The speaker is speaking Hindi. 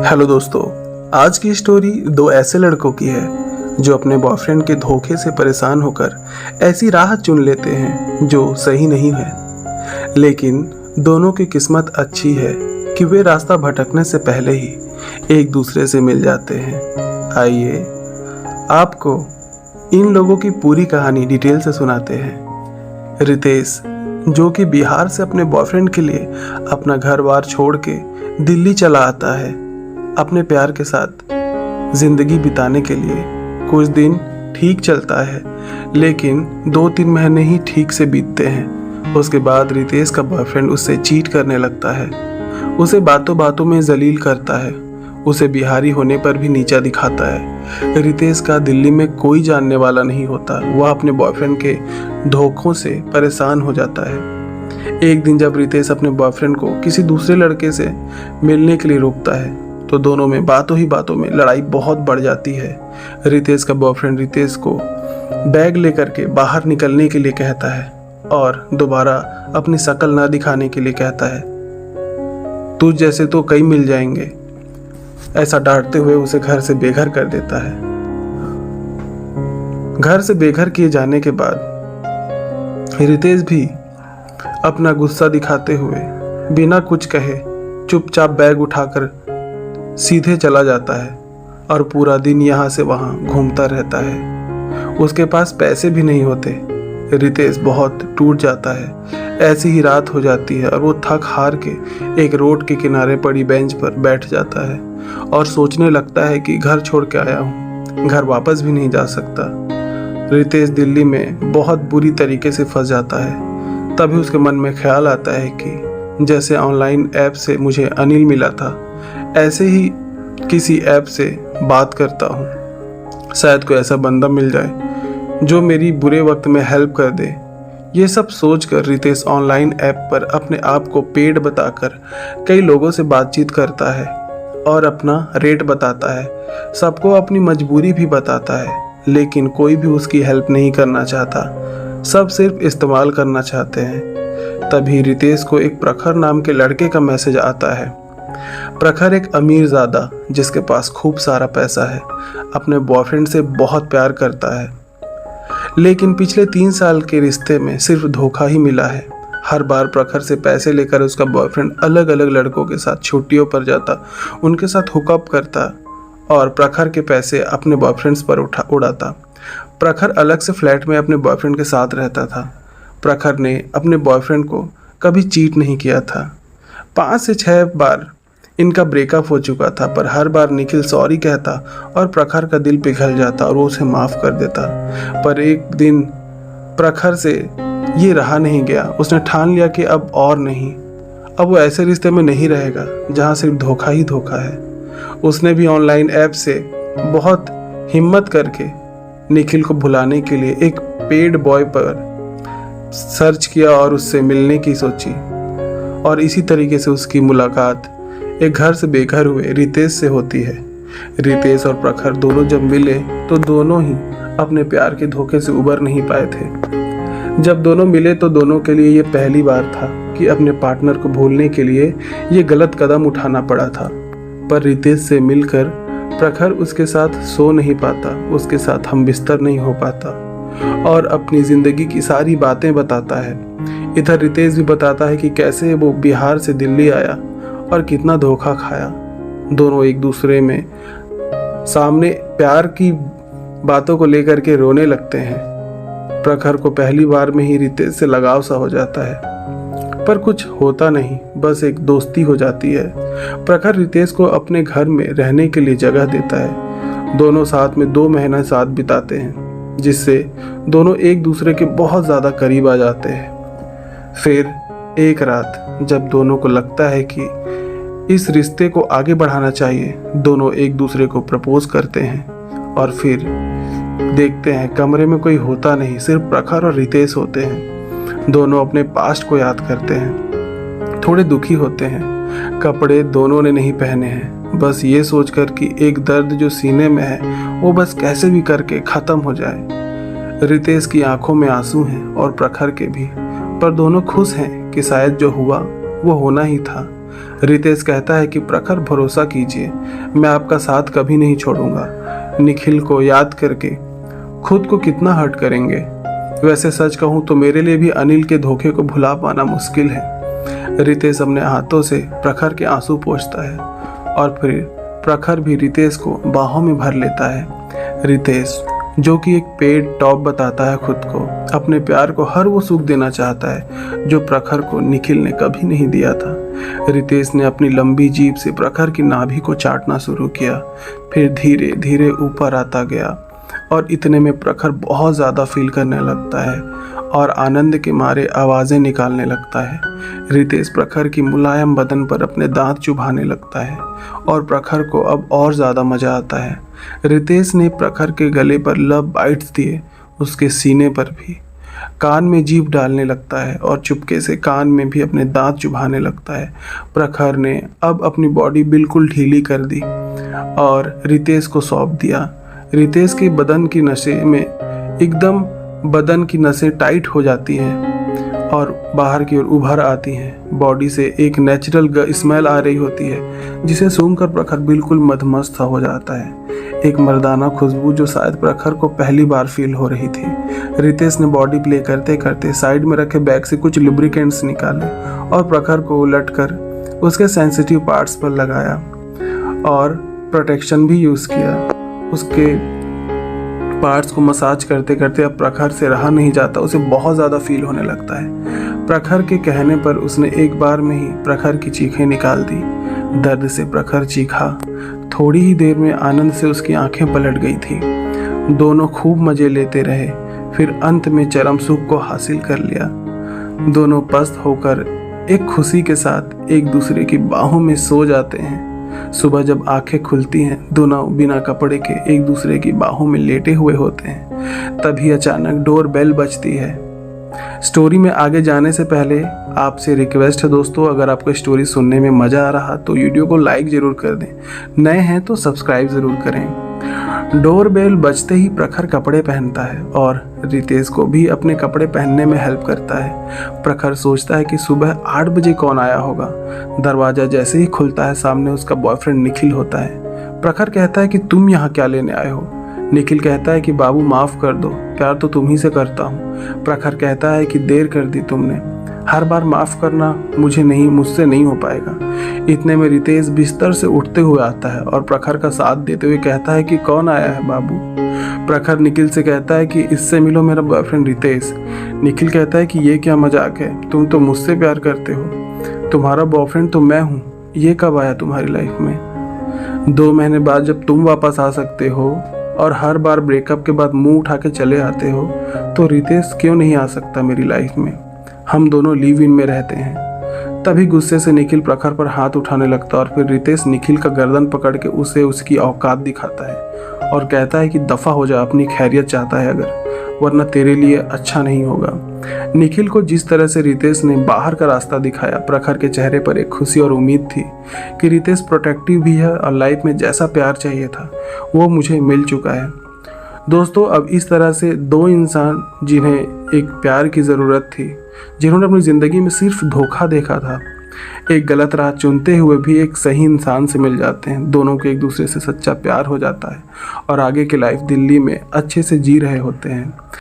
हेलो दोस्तों, आज की स्टोरी दो ऐसे लड़कों की है जो अपने बॉयफ्रेंड के धोखे से परेशान होकर ऐसी राह चुन लेते हैं जो सही नहीं है। लेकिन दोनों की किस्मत अच्छी है कि वे रास्ता भटकने से पहले ही एक दूसरे से मिल जाते हैं। आइए आपको इन लोगों की पूरी कहानी डिटेल से सुनाते हैं। रितेश, जो कि बिहार से अपने बॉयफ्रेंड के लिए अपना घर बार छोड़ के दिल्ली चला आता है अपने प्यार के साथ जिंदगी बिताने के लिए। कुछ दिन ठीक चलता है, लेकिन 2-3 महीने ही ठीक से बीतते हैं। उसके बाद रितेश का बॉयफ्रेंड उससे चीट करने लगता है, उसे बातों बातों में जलील करता है, उसे बिहारी होने पर भी नीचा दिखाता है। रितेश का दिल्ली में कोई जानने वाला नहीं होता। वह अपने बॉयफ्रेंड के धोखों से परेशान हो जाता है। एक दिन जब रितेश अपने बॉयफ्रेंड को किसी दूसरे लड़के से मिलने के लिए रोकता है तो दोनों में बातों ही बातों में लड़ाई बहुत बढ़ जाती है। रितेश का बॉयफ्रेंड रितेश को बैग लेकर के बाहर निकलने के लिए कहता है और दोबारा अपनी शक्ल ना दिखाने के लिए कहता है, तुझ जैसे तो कई मिल जाएंगे। ऐसा डांटते हुए उसे घर से बेघर कर देता है। घर से बेघर किए जाने के बाद रितेश भी अपना गुस्सा दिखाते हुए बिना कुछ कहे चुपचाप बैग उठाकर सीधे चला जाता है और पूरा दिन यहाँ से वहाँ घूमता रहता है। उसके पास पैसे भी नहीं होते। रितेश बहुत टूट जाता है। ऐसी ही रात हो जाती है और वो थक हार के एक रोड के किनारे पड़ी बेंच पर बैठ जाता है और सोचने लगता है कि घर छोड़ के आया हूँ, घर वापस भी नहीं जा सकता। रितेश दिल्ली में बहुत बुरी तरीके से फंस जाता है। तभी उसके मन में ख्याल आता है कि जैसे ऑनलाइन ऐप से मुझे अनिल मिला था, ऐसे ही किसी ऐप से बात करता हूँ, शायद कोई ऐसा बंदा मिल जाए जो मेरी बुरे वक्त में हेल्प कर दे। ये सब सोचकर रितेश ऑनलाइन ऐप पर अपने आप को पेड बताकर कई लोगों से बातचीत करता है और अपना रेट बताता है। सबको अपनी मजबूरी भी बताता है, लेकिन कोई भी उसकी हेल्प नहीं करना चाहता। सब सिर्फ इस्तेमाल करना चाहते हैं। तभी रितेश को एक प्रखर नाम के लड़के का मैसेज आता है। प्रखर एक अमीरजादा जिसके पास खूब सारा पैसा है, अपने बॉयफ्रेंड से बहुत प्यार करता है, लेकिन पिछले 3 साल के रिश्ते में सिर्फ धोखा ही मिला है। हर बार प्रखर से पैसे लेकर उसका बॉयफ्रेंड अलग अलग लड़कों के साथ छुट्टियों पर जाता, उनके साथ हुकअप करता और प्रखर के पैसे अपने बॉयफ्रेंड्स पर उड़ाता। प्रखर अलग से फ्लैट में अपने बॉयफ्रेंड के साथ रहता था। प्रखर ने अपने बॉयफ्रेंड को कभी चीट नहीं किया था। 5 से 6 बार इनका ब्रेकअप हो चुका था, पर हर बार निखिल सॉरी कहता और प्रखर का दिल पिघल जाता और वो उसे माफ़ कर देता। पर एक दिन प्रखर से ये रहा नहीं गया। उसने ठान लिया कि अब और नहीं, अब वो ऐसे रिश्ते में नहीं रहेगा जहाँ सिर्फ धोखा ही धोखा है। उसने भी ऑनलाइन ऐप से बहुत हिम्मत करके निखिल को भुलाने के लिए एक पेड बॉय पर सर्च किया और उससे मिलने की सोची, और इसी तरीके से उसकी मुलाकात एक घर से बेघर हुए रितेश से होती है। रितेश और प्रखर दोनों जब मिले तो दोनों ही अपने प्यार के धोखे से उबर नहीं पाए थे। जब दोनों मिले तो दोनों के लिए ये पहली बार था कि अपने पार्टनर को भूलने के लिए ये गलत कदम उठाना पड़ा था। पर रितेश से मिलकर प्रखर उसके साथ सो नहीं पाता, उसके साथ हम बिस्तर नहीं हो पाता और अपनी ज़िंदगी की सारी बातें बताता है। इधर रितेश भी बताता है कि कैसे वो बिहार से दिल्ली आया और कितना धोखा खाया। दोनों एक दूसरे में सामने प्यार की बातों को लेकर के रोने लगते हैं। प्रखर को पहली बार में ही रितेश से लगाव सा हो जाता है, पर कुछ होता नहीं, बस एक दोस्ती हो जाती है। प्रखर रितेश को अपने घर में रहने के लिए जगह देता है। दोनों साथ में 2 महीना साथ बिताते हैं, जिससे दोनों एक दूसरे के बहुत ज़्यादा करीब आ जाते हैं। फिर एक रात जब दोनों को लगता है कि इस रिश्ते को आगे बढ़ाना चाहिए, दोनों एक दूसरे को प्रपोज करते हैं और फिर देखते हैं कमरे में कोई होता नहीं, सिर्फ प्रखर और रितेश होते हैं। दोनों अपने पास्ट को याद करते हैं, थोड़े दुखी होते हैं। कपड़े दोनों ने नहीं पहने हैं, बस ये सोचकर कि एक दर्द जो सीने में है वो बस कैसे भी करके ख़त्म हो जाए। रितेश की आंखों में आंसू हैं और प्रखर के भी, पर दोनों खुश हैं कि शायद जो हुआ वो होना ही था। रितेश कहता है कि प्रखर भरोसा कीजिए, मैं आपका साथ कभी नहीं छोड़ूंगा। निखिल को याद करके खुद को कितना हर्ट करेंगे। वैसे सच कहूँ तो मेरे लिए भी अनिल के धोखे को भुला पाना मुश्किल है। रितेश अपने हाथों से प्रखर के आंसू पोंछता है और फिर प्रखर भी रितेश को बाहों में भर लेता है। रितेश जो कि एक पेड टॉप बताता है खुद को, अपने प्यार को हर वो सुख देना चाहता है जो प्रखर को निखिल ने कभी नहीं दिया था। रितेश ने अपनी लंबी जीभ से प्रखर की नाभि को चाटना शुरू किया, फिर धीरे धीरे ऊपर आता गया और इतने में प्रखर बहुत ज़्यादा फील करने लगता है और आनंद के मारे आवाज़ें निकालने लगता है। रितेश प्रखर की मुलायम बदन पर अपने दांत चुभाने लगता है और प्रखर को अब और ज़्यादा मज़ा आता है। रितेश ने प्रखर के गले पर लव बाइट्स दिए, उसके सीने पर भी। कान में जीभ डालने लगता है और चुपके से कान में भी अपने दांत चुभाने लगता है। प्रखर ने अब अपनी बॉडी बिल्कुल ढीली कर दी और रितेश को सौंप दिया। रितेश के बदन की नसें टाइट हो जाती हैं और बाहर की ओर उभर आती हैं। बॉडी से एक नेचुरल स्मेल आ रही होती है जिसे सूंघकर प्रखर बिल्कुल मदमस्त हो जाता है। एक मर्दाना खुशबू जो शायद प्रखर को पहली बार फील हो रही थी। रितेश ने बॉडी प्ले करते करते साइड में रखे बैग से कुछ लुब्रिकेंट्स निकाले और प्रखर को उलटकर उसके सेंसिटिव पार्ट्स पर लगाया और प्रोटेक्शन भी यूज़ किया। उसके पार्ट्स को मसाज करते करते अब प्रखर से रहा नहीं जाता, उसे बहुत ज़्यादा फील होने लगता है। प्रखर के कहने पर उसने एक बार में ही प्रखर की चीखें निकाल दी। दर्द से प्रखर चीखा। थोड़ी ही देर में आनंद से उसकी आंखें पलट गई थी। दोनों खूब मज़े लेते रहे, फिर अंत में चरम सुख को हासिल कर लिया। दोनों पस्त होकर एक खुशी के साथ एक दूसरे की बाहों में सो जाते हैं। सुबह जब आंखें खुलती हैं, दोनों बिना कपड़े के एक दूसरे की बाहों में लेटे हुए होते हैं। तभी अचानक डोर बेल बजती है। स्टोरी में आगे जाने से पहले आपसे रिक्वेस्ट है दोस्तों, अगर आपको स्टोरी सुनने में मज़ा आ रहा तो वीडियो को लाइक ज़रूर कर दें, नए हैं तो सब्सक्राइब ज़रूर करें। डोर बेल बजते ही प्रखर कपड़े पहनता है और रितेश को भी अपने कपड़े पहनने में हेल्प करता है। प्रखर सोचता है कि सुबह 8 बजे कौन आया होगा। दरवाज़ा जैसे ही खुलता है, सामने उसका बॉयफ्रेंड निखिल होता है। प्रखर कहता है कि तुम यहाँ क्या लेने आए हो। निखिल कहता है कि बाबू माफ़ कर दो, प्यार तो तुम ही से करता हूँ। प्रखर कहता है कि देर कर दी तुमने, हर बार माफ़ करना मुझसे नहीं हो पाएगा। इतने में रितेश बिस्तर से उठते हुए आता है और प्रखर का साथ देते हुए कहता है कि कौन आया है बाबू। प्रखर निखिल से कहता है कि इससे मिलो, मेरा बॉयफ्रेंड रितेश। निखिल कहता है कि ये क्या मजाक है, तुम तो मुझसे प्यार करते हो, तुम्हारा बॉयफ्रेंड तो मैं हूँ, ये कब आया तुम्हारी लाइफ में। 2 महीने बाद जब तुम वापस आ सकते हो और हर बार ब्रेकअप के बाद मुंह उठा के चले आते हो, तो रितेश क्यों नहीं आ सकता मेरी लाइफ में। हम दोनों लिव इन में रहते हैं। तभी गुस्से से निखिल प्रखर पर हाथ उठाने लगता और फिर रितेश निखिल का गर्दन पकड़ के उसे उसकी औकात दिखाता है और कहता है कि दफ़ा हो जा, अपनी खैरियत चाहता है अगर, वरना तेरे लिए अच्छा नहीं होगा। निखिल को जिस तरह से रितेश ने बाहर का रास्ता दिखाया, प्रखर के चेहरे पर एक खुशी और उम्मीद थी कि रितेश प्रोटेक्टिव भी है और लाइफ में जैसा प्यार चाहिए था वो मुझे मिल चुका है। दोस्तों, अब इस तरह से 2 इंसान जिन्हें एक प्यार की ज़रूरत थी, जिन्होंने अपनी ज़िंदगी में सिर्फ धोखा देखा था, एक गलत राह चुनते हुए भी एक सही इंसान से मिल जाते हैं। दोनों को एक दूसरे से सच्चा प्यार हो जाता है और आगे की लाइफ दिल्ली में अच्छे से जी रहे होते हैं।